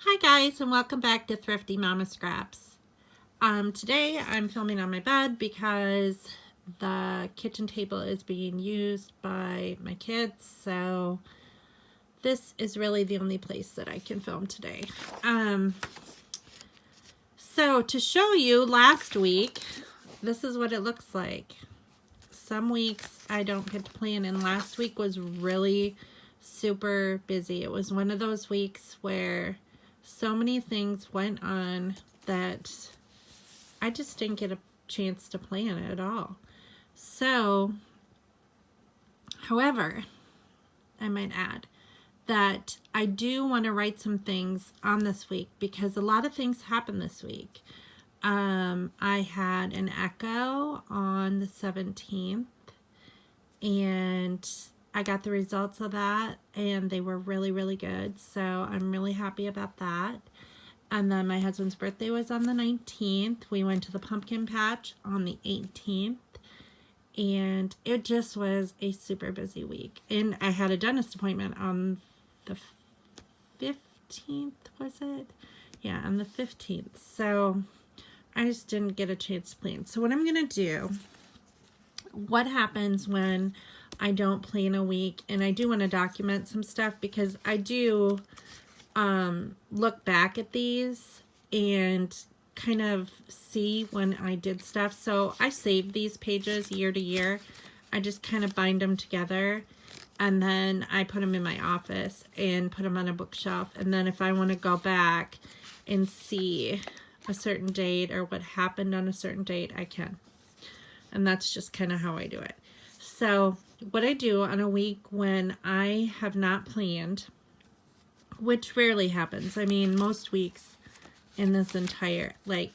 Hi guys, and welcome back to Thrifty Mama Scraps. Today I'm filming on my bed because the kitchen table is being used by my kids, so this is really the only place that I can film today. So to show you last week, this is what it looks like. Some weeks I don't get to plan, and last week was really super busy. It was one of those weeks where so many things went on that I just didn't get a chance to plan at all. So, however, I might add that I do want to write some things on this week because a lot of things happened this week. I had an echo on the 17th, and I got the results of that, and they were really, really good. So I'm really happy about that. And then my husband's birthday was on the 19th. We went to the pumpkin patch on the 18th. And it just was a super busy week. And I had a dentist appointment on the 15th, was it? Yeah, on the 15th. So I just didn't get a chance to plan. So what I'm going to do, what happens when I don't plan a week, and I do want to document some stuff because I do look back at these and kind of see when I did stuff. So I save these pages year to year. I just kind of bind them together, and then I put them in my office and put them on a bookshelf. And then if I want to go back and see a certain date or what happened on a certain date, I can. And that's just kind of how I do it. So what I do on a week when I have not planned, which rarely happens. I mean, most weeks in this entire, like,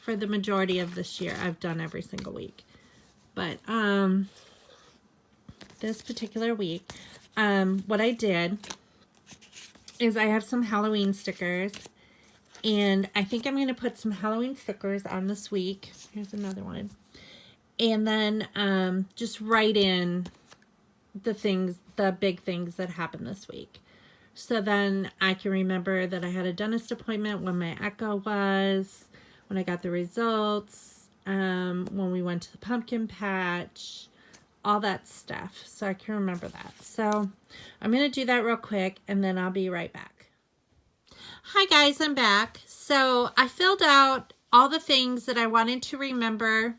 for the majority of this year, I've done every single week. But this particular week, what I did is I have some Halloween stickers, and I think I'm going to put some Halloween stickers on this week. Here's another one. And then just write in the things, the big things that happened this week. So then I can remember that I had a dentist appointment, when my echo was, when I got the results, when we went to the pumpkin patch, all that stuff. So I can remember that. So I'm going to do that real quick, and then I'll be right back. Hi guys, I'm back. So I filled out all the things that I wanted to remember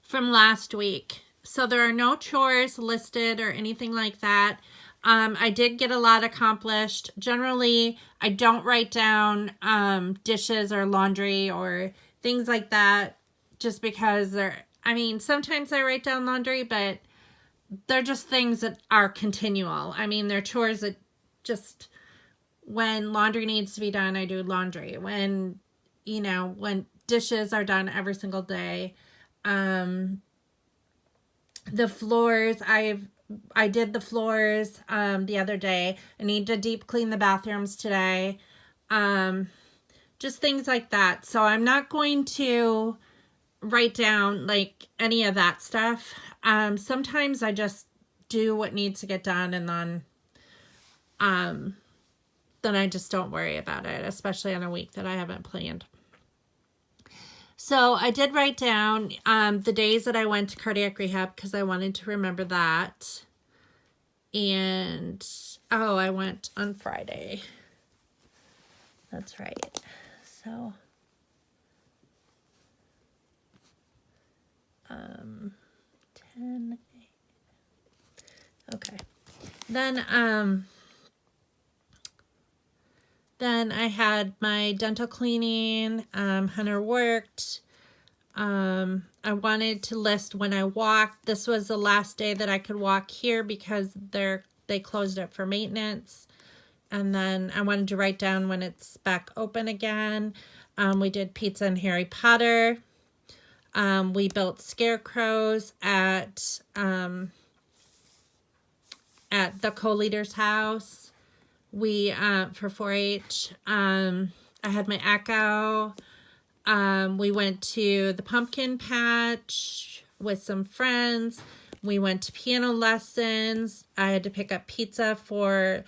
from last week. So there are no chores listed or anything like that. I did get a lot accomplished. Generally, I don't write down dishes or laundry or things like that just because I mean, sometimes I write down laundry, but they're just things that are continual. I mean, they're chores that just, when laundry needs to be done, I do laundry. When, you know, when dishes are done every single day. The floors, I did the floors the other day. I need to deep clean the bathrooms today. Just things like that. So I'm not going to write down like any of that stuff. Sometimes I just do what needs to get done, and then I just don't worry about it, especially on a week that I haven't planned. So I did write down the days that I went to cardiac rehab because I wanted to remember that. And, oh, I went on Friday. That's right. So, 10, 8. Okay. Then I had my dental cleaning. Hunter worked. I wanted to list when I walked. This was the last day that I could walk here because they closed it for maintenance. And then I wanted to write down when it's back open again. We did pizza and Harry Potter. We built scarecrows at the co-leader's house. We, for 4-H, I had my echo. We went to the pumpkin patch with some friends. We went to piano lessons. I had to pick up pizza for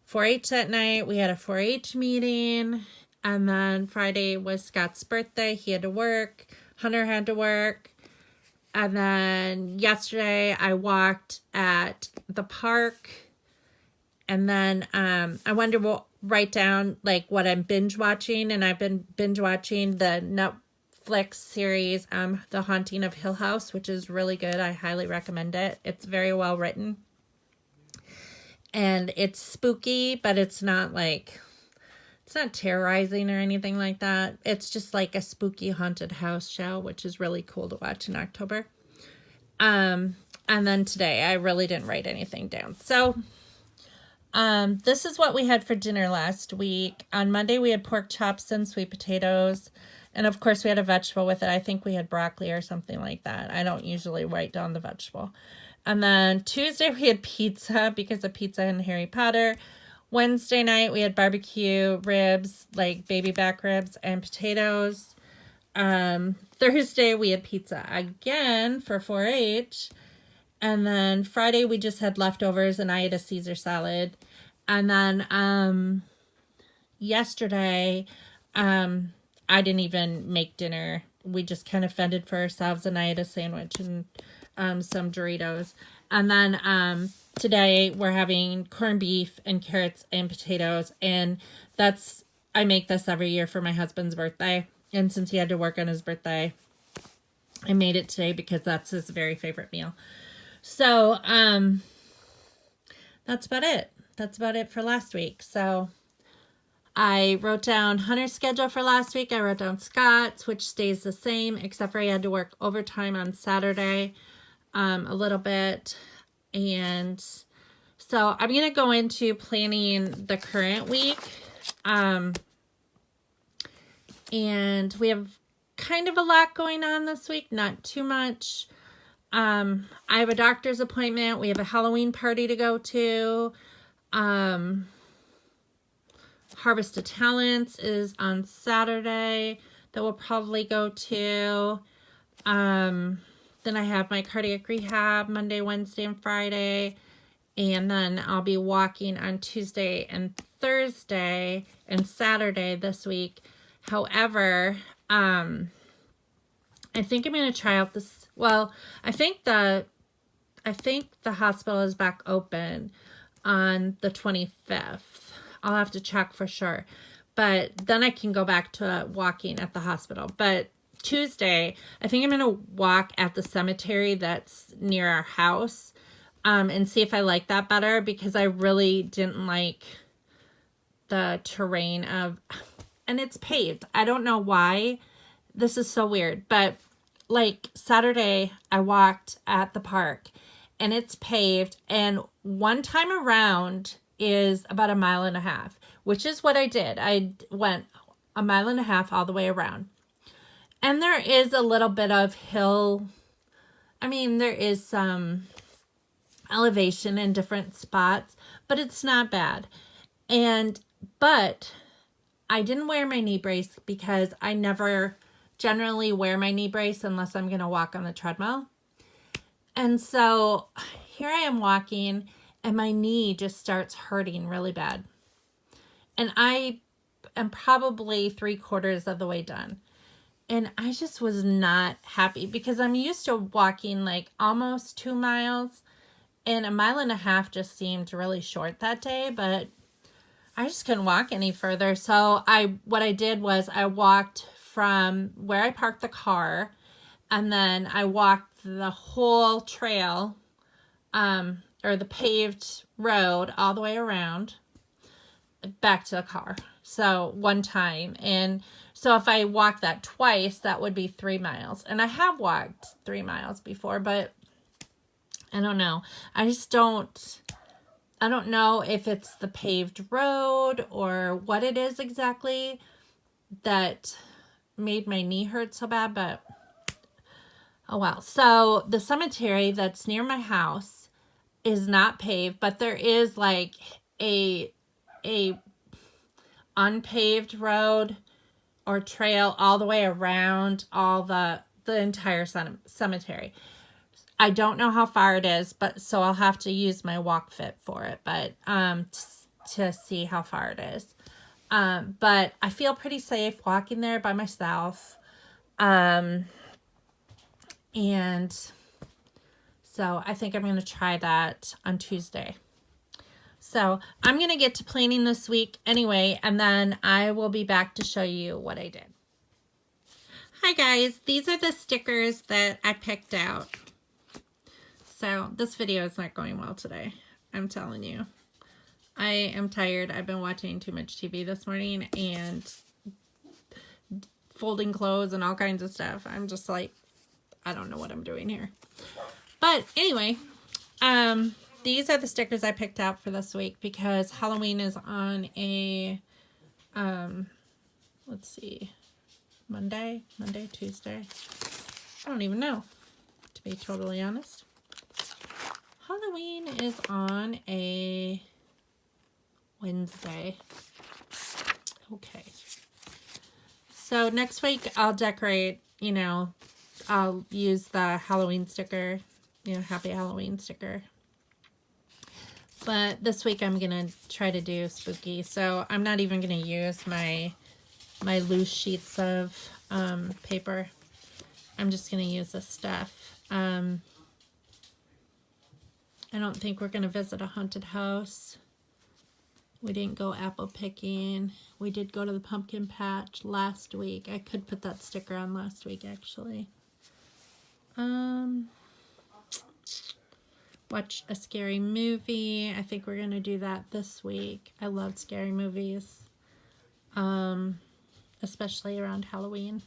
4-H that night. We had a 4-H meeting. And then Friday was Scott's birthday. He had to work. Hunter had to work. And then yesterday I walked at the park. And then I wanted to write down like what I'm binge watching. And I've been binge watching the Netflix series, The Haunting of Hill House, which is really good. I highly recommend it. It's very well written. And it's spooky, but it's not like, it's not terrorizing or anything like that. It's just like a spooky haunted house show, which is really cool to watch in October. And then today, I really didn't write anything down. So, this is what we had for dinner last week. On Monday, we had pork chops and sweet potatoes. And of course, we had a vegetable with it. I think we had broccoli or something like that. I don't usually write down the vegetable. And then Tuesday, we had pizza because of Pizza and Harry Potter. Wednesday night, we had barbecue ribs, like baby back ribs and potatoes. Thursday, we had pizza again for 4-H. And then Friday, we just had leftovers and I had a Caesar salad. And then yesterday, I didn't even make dinner. We just kind of fended for ourselves and I had a sandwich and some Doritos. And then today we're having corned beef and carrots and potatoes. And I make this every year for my husband's birthday. And since he had to work on his birthday, I made it today because that's his very favorite meal. So that's about it. That's about it for last week. So I wrote down Hunter's schedule for last week. I wrote down Scott's, which stays the same, except for he had to work overtime on Saturday a little bit. And so I'm going to go into planning the current week. And we have kind of a lot going on this week, not too much. I have a doctor's appointment. We have a Halloween party to go to. Harvest of Talents is on Saturday that we'll probably go to. Then I have my cardiac rehab Monday, Wednesday, and Friday. And then I'll be walking on Tuesday and Thursday and Saturday this week. However, I think I'm going to try out this. Well, I think the hospital is back open on the 25th. I'll have to check for sure. But then I can go back to walking at the hospital. But Tuesday, I think I'm going to walk at the cemetery that's near our house and see if I like that better, because I really didn't like the terrain of, and it's paved. I don't know why. This is so weird. But like Saturday, I walked at the park and it's paved, and one time around is about 1.5 miles, which is what I did. I went 1.5 miles all the way around. And there is a little bit of hill. I mean, there is some elevation in different spots, but it's not bad. But I didn't wear my knee brace because I never generally wear my knee brace unless I'm going to walk on the treadmill. And so here I am walking and my knee just starts hurting really bad. And I am probably 3/4 of the way done. And I just was not happy because I'm used to walking like almost 2 miles, and 1.5 miles just seemed really short that day, but I just couldn't walk any further. So what I did was I walked from where I parked the car, and then I walked the whole trail, or the paved road all the way around back to the car. So one time. And so if I walk that twice, that would be 3 miles. And I have walked 3 miles before, but I don't know. I don't know if it's the paved road or what it is exactly that made my knee hurt so bad, but oh well. So the cemetery that's near my house is not paved, but there is like a unpaved road or trail all the way around all the entire cemetery. I don't know how far it is, but so I'll have to use my walk fit for it. But to see how far it is. But I feel pretty safe walking there by myself. And so I think I'm going to try that on Tuesday. So I'm going to get to planning this week anyway, and then I will be back to show you what I did. Hi guys, these are the stickers that I picked out. So this video is not going well today, I'm telling you. I am tired. I've been watching too much TV this morning and folding clothes and all kinds of stuff. I'm just like, I don't know what I'm doing here. But anyway, these are the stickers I picked out for this week because Halloween is on a, let's see, Monday, Tuesday. I don't even know, to be totally honest. Halloween is on a Wednesday. Okay. So next week I'll decorate, you know, I'll use the Halloween sticker, you know, Happy Halloween sticker. But this week I'm going to try to do spooky. So I'm not even going to use my loose sheets of paper. I'm just going to use this stuff. I don't think we're going to visit a haunted house. We didn't go apple picking. We did go to the pumpkin patch last week. I could put that sticker on last week, actually. Watch a scary movie. I think we're going to do that this week. I love scary movies. Especially around Halloween.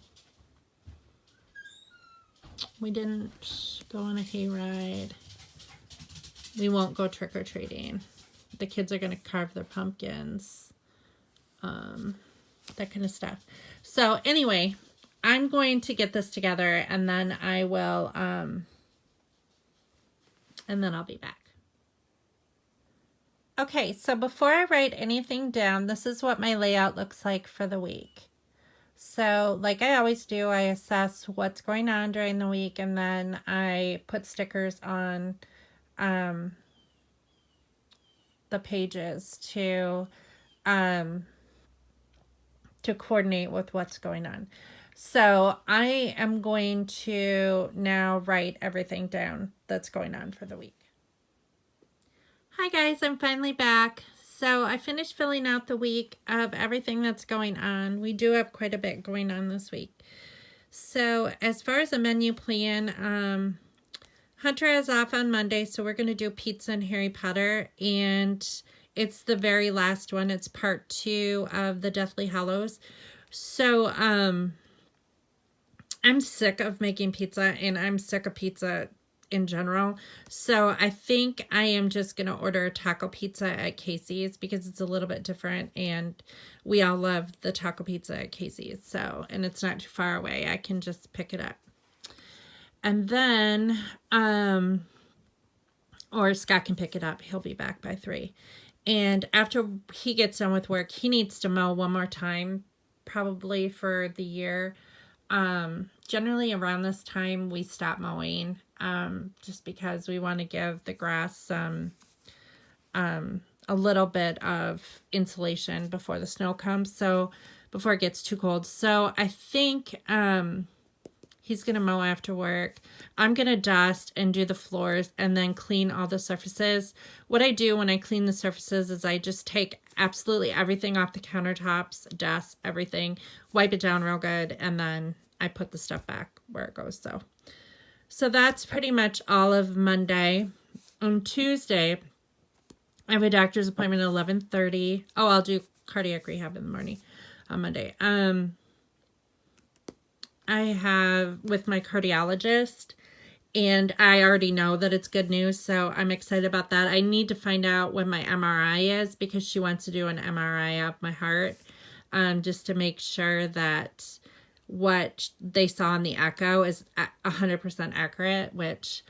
We didn't go on a hayride. We won't go trick-or-treating. The kids are going to carve their pumpkins. That kind of stuff. So anyway, I'm going to get this together and then I will, and then I'll be back. Okay, so before I write anything down, this is what my layout looks like for the week. So like I always do, I assess what's going on during the week and then I put stickers on the pages to coordinate with what's going on. So I am going to now write everything down that's going on for the week. Hi guys, I'm finally back. So I finished filling out the week of everything that's going on. We do have quite a bit going on this week. So as far as a menu plan, Hunter is off on Monday, so we're going to do pizza and Harry Potter, and it's the very last one. It's part 2 of the Deathly Hallows. So I'm sick of making pizza, and I'm sick of pizza in general. So I think I am just going to order a taco pizza at Casey's because it's a little bit different, and we all love the taco pizza at Casey's. So, and it's not too far away. I can just pick it up. And then, or Scott can pick it up. He'll be back by 3. And after he gets done with work, he needs to mow one more time, probably for the year. Generally around this time, we stop mowing, just because we want to give the grass some, a little bit of insulation before the snow comes. So before it gets too cold. So I think, he's going to mow after work. I'm going to dust and do the floors and then clean all the surfaces. What I do when I clean the surfaces is I just take absolutely everything off the countertops, dust, everything, wipe it down real good, and then I put the stuff back where it goes. So that's pretty much all of Monday. On Tuesday, I have a doctor's appointment at 11:30. Oh, I'll do cardiac rehab in the morning on Monday. I have with my cardiologist, and I already know that it's good news, so I'm excited about that. I need to find out when my MRI is because she wants to do an MRI of my heart, just to make sure that what they saw in the echo is 100% accurate, which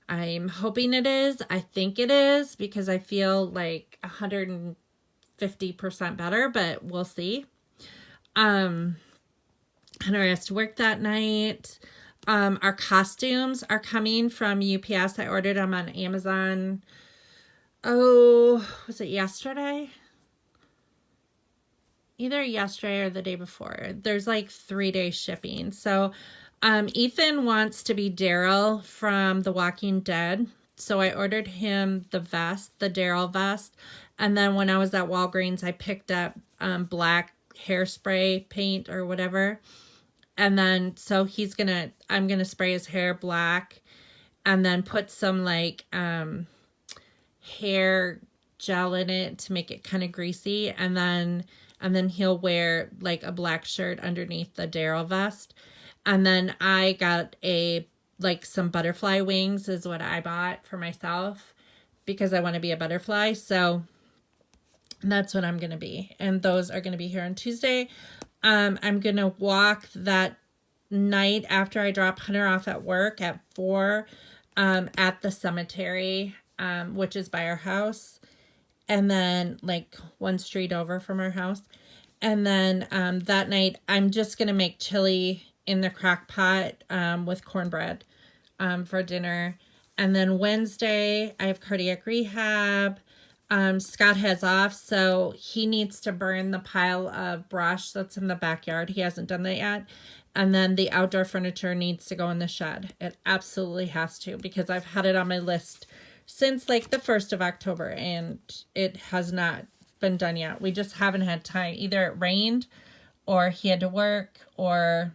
I'm hoping it is. I think it is because I feel like 150% better, but we'll see. Hunter has to work that night. Our costumes are coming from UPS. I ordered them on Amazon. Oh, was it yesterday? either yesterday or the day before. There's like 3-day shipping. So Ethan wants to be Daryl from The Walking Dead. So I ordered him the vest, the Daryl vest. And then when I was at Walgreens, I picked up black hairspray paint or whatever. And then so I'm gonna spray his hair black and then put some like hair gel in it to make it kind of greasy, and then he'll wear like a black shirt underneath the Daryl vest. And then I got some butterfly wings is what I bought for myself because I want to be a butterfly. So that's what I'm going to be. And those are going to be here on Tuesday. I'm going to walk that night after I drop Hunter off at work at 4 at the cemetery, which is by our house. And then like one street over from our house. And then that night, I'm just going to make chili in the crock pot with cornbread for dinner. And then Wednesday, I have cardiac rehab. Scott has off, so he needs to burn the pile of brush that's in the backyard. He hasn't done that yet. And then the outdoor furniture needs to go in the shed. It absolutely has to, because I've had it on my list since like the 1st of October and it has not been done yet. We just haven't had time. Either it rained or he had to work or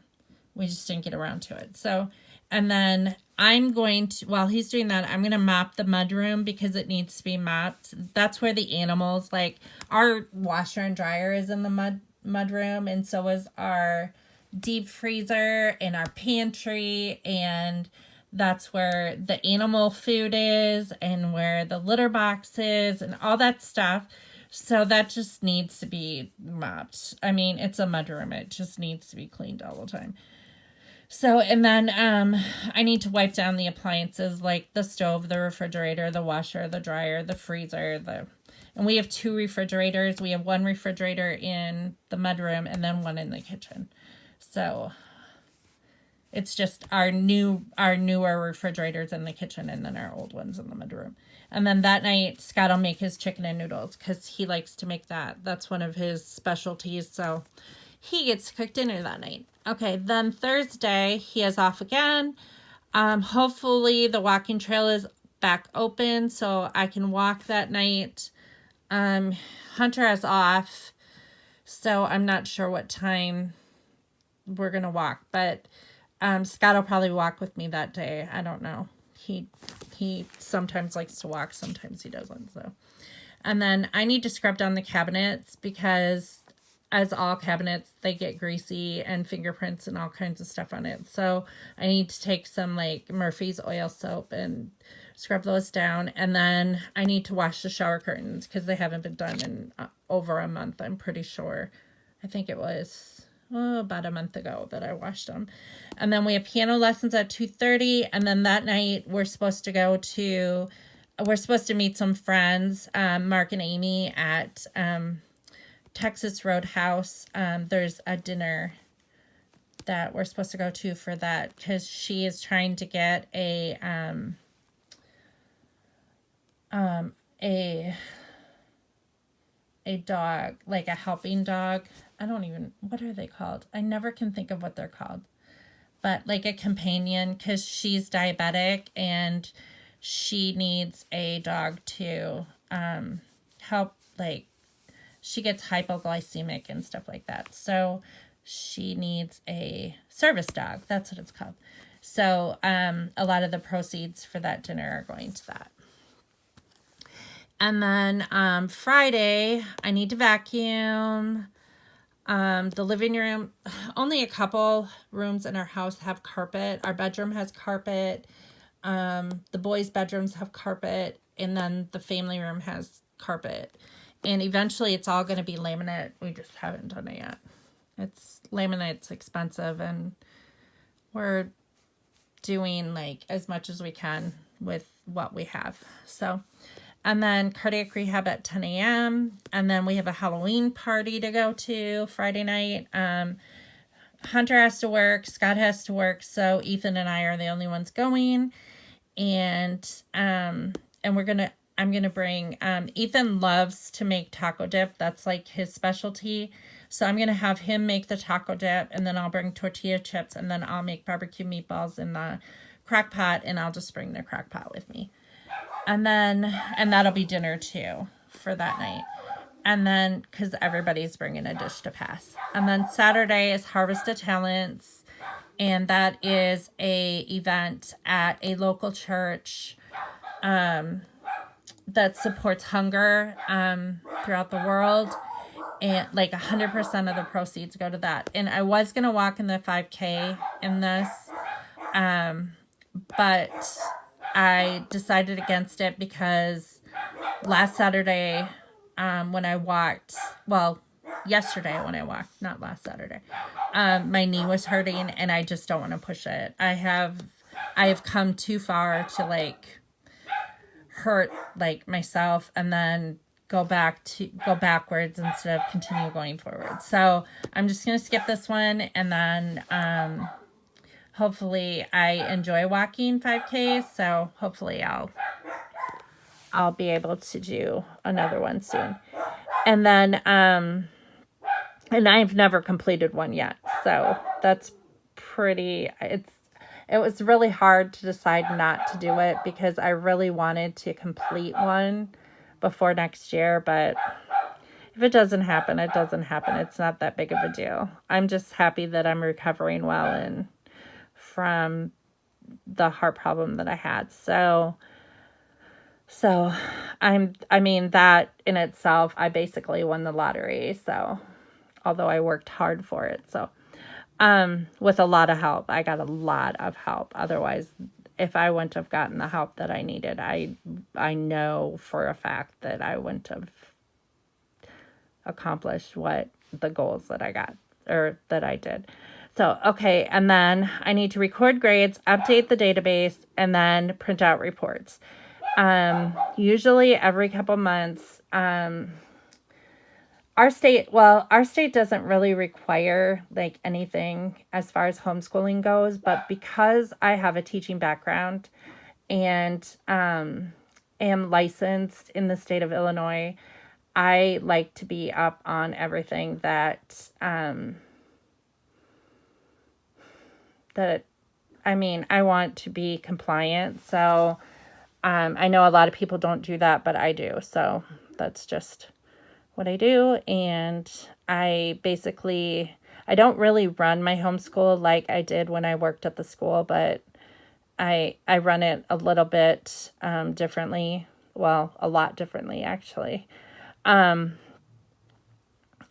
we just didn't get around to it. So, and then I'm going to, while he's doing that, I'm going to mop the mudroom because it needs to be mopped. That's where the animals, like our washer and dryer is in the mudroom, and so is our deep freezer and our pantry, and that's where the animal food is and where the litter box is and all that stuff. So that just needs to be mopped. I mean, it's a mudroom. It just needs to be cleaned all the time. So, and then I need to wipe down the appliances like the stove, the refrigerator, the washer, the dryer, the freezer, and we have 2 refrigerators. We have 1 refrigerator in the mudroom and then 1 in the kitchen. So it's just our newer refrigerators in the kitchen and then our old ones in the mudroom. And then that night, Scott will make his chicken and noodles because he likes to make that. That's one of his specialties. So he gets to cook dinner that night. Okay, then Thursday, he is off again. Hopefully the walking trail is back open so I can walk that night. Hunter is off, so I'm not sure what time we're going to walk. But Scott will probably walk with me that day. I don't know. He sometimes likes to walk, sometimes he doesn't. So, and then I need to scrub down the cabinets because as all cabinets, they get greasy and fingerprints and all kinds of stuff on it. So I need to take some like Murphy's oil soap and scrub those down. And then I need to wash the shower curtains because they haven't been done in over a month, I'm pretty sure. I think it was about a month ago that I washed them. And then we have piano lessons at 2:30. And then that night we're supposed to meet some friends, Mark and Amy at Texas Roadhouse. There's a dinner that we're supposed to go to for that because she is trying to get a dog, like a helping dog. What are they called? I never can think of what they're called. But like a companion, because she's diabetic and she needs a dog to help, like, she gets hypoglycemic and stuff like that. So she needs a service dog. That's what it's called. So a lot of the proceeds for that dinner are going to that. And then Friday, I need to vacuum. The living room, only a couple rooms in our house have carpet. Our bedroom has carpet. The boys' bedrooms have carpet. And then the family room has carpet. And eventually it's all going to be laminate. We just haven't done it yet. Laminate's expensive and we're doing like as much as we can with what we have. So, and then cardiac rehab at 10 a.m. And then we have a Halloween party to go to Friday night. Hunter has to work. Scott has to work. So Ethan and I are the only ones going. And I'm going to bring, Ethan loves to make taco dip. That's like his specialty. So I'm going to have him make the taco dip, and then I'll bring tortilla chips, and then I'll make barbecue meatballs in the crock pot, and I'll just bring the crock pot with me. And that'll be dinner too for that night. And then, because everybody's bringing a dish to pass. And then Saturday is Harvest of Talents, and that is a event at a local church that supports hunger throughout the world. And like 100% of the proceeds go to that. And I was going to walk in the 5K in this, but I decided against it because last Saturday when I walked, yesterday when I walked, not last Saturday, my knee was hurting and I just don't want to push it. I have come too far to like hurt like myself and then go backwards instead of continue going forward. So I'm just going to skip this one, and then hopefully I enjoy walking 5Ks. So hopefully I'll be able to do another one soon. And then, and I've never completed one yet. So that's it was really hard to decide not to do it because I really wanted to complete one before next year. But if it doesn't happen, it doesn't happen. It's not that big of a deal. I'm just happy that I'm recovering well and from the heart problem that I had. So I mean, that in itself, I basically won the lottery. So, although I worked hard for it. So, with a lot of help, I got a lot of help. Otherwise, if I wouldn't have gotten the help that I needed, I know for a fact that I wouldn't have accomplished what the goals that I got or that I did. So, okay. And then I need to record grades, update the database, and then print out reports. Usually every couple months. Our state doesn't really require like anything as far as homeschooling goes, but because I have a teaching background and am licensed in the state of Illinois, I like to be up on everything that I want to be compliant. So I know a lot of people don't do that, but I do. So that's just what I do. And I don't really run my homeschool like I did when I worked at the school, but I run it a little bit differently. Well, a lot differently, actually. But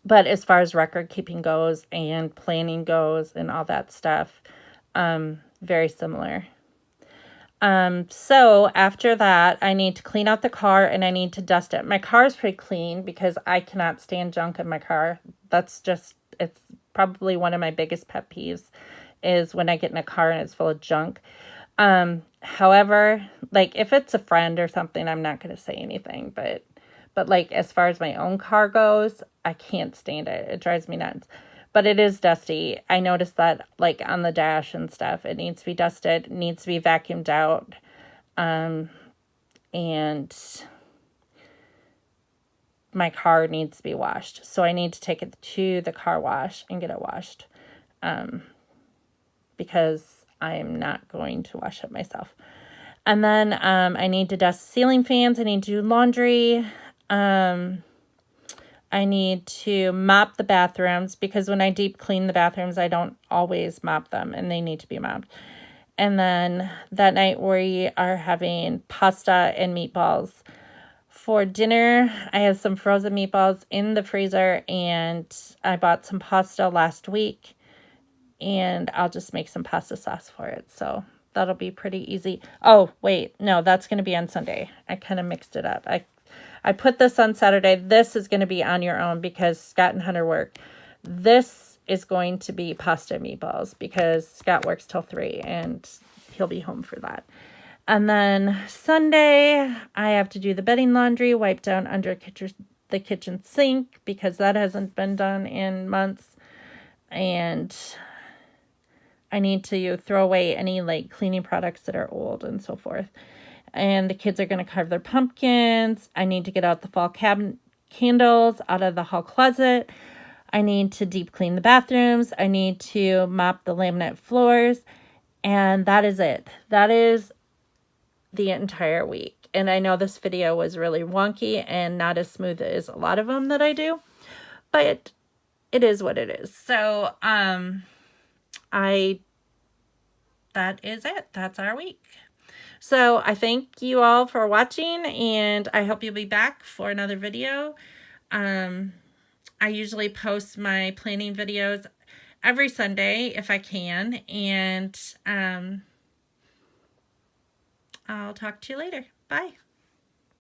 as far as record keeping goes and planning goes and all that stuff, very similar. So after that, I need to clean out the car and I need to dust it. My car is pretty clean because I cannot stand junk in my car. It's probably one of my biggest pet peeves is when I get in a car and it's full of junk. However, like if it's a friend or something, I'm not going to say anything, but like as far as my own car goes, I can't stand it. It drives me nuts. But it is dusty. I noticed that like on the dash and stuff, it needs to be dusted, it needs to be vacuumed out. And my car needs to be washed. So I need to take it to the car wash and get it washed. Because I'm not going to wash it myself. And then I need to dust ceiling fans. I need to do laundry. I need to mop the bathrooms because when I deep clean the bathrooms, I don't always mop them and they need to be mopped. And then that night we are having pasta and meatballs. For dinner, I have some frozen meatballs in the freezer and I bought some pasta last week and I'll just make some pasta sauce for it. So that'll be pretty easy. Oh, wait, no, that's going to be on Sunday. I kind of mixed it up. I put this on Saturday. This is going to be on your own because Scott and Hunter work. This is going to be pasta and meatballs because Scott works till 3 and he'll be home for that. And then Sunday, I have to do the bedding laundry, wipe down under the kitchen sink because that hasn't been done in months. And I need to throw away any like cleaning products that are old and so forth. And the kids are going to carve their pumpkins. I need to get out the fall cabinet candles out of the hall closet. I need to deep clean the bathrooms. I need to mop the laminate floors. And that is it. That is the entire week. And I know this video was really wonky and not as smooth as a lot of them that I do, but it is what it is. So, that is it. That's our week. So I thank you all for watching, and I hope you'll be back for another video. I usually post my planning videos every Sunday if I can, and I'll talk to you later. Bye.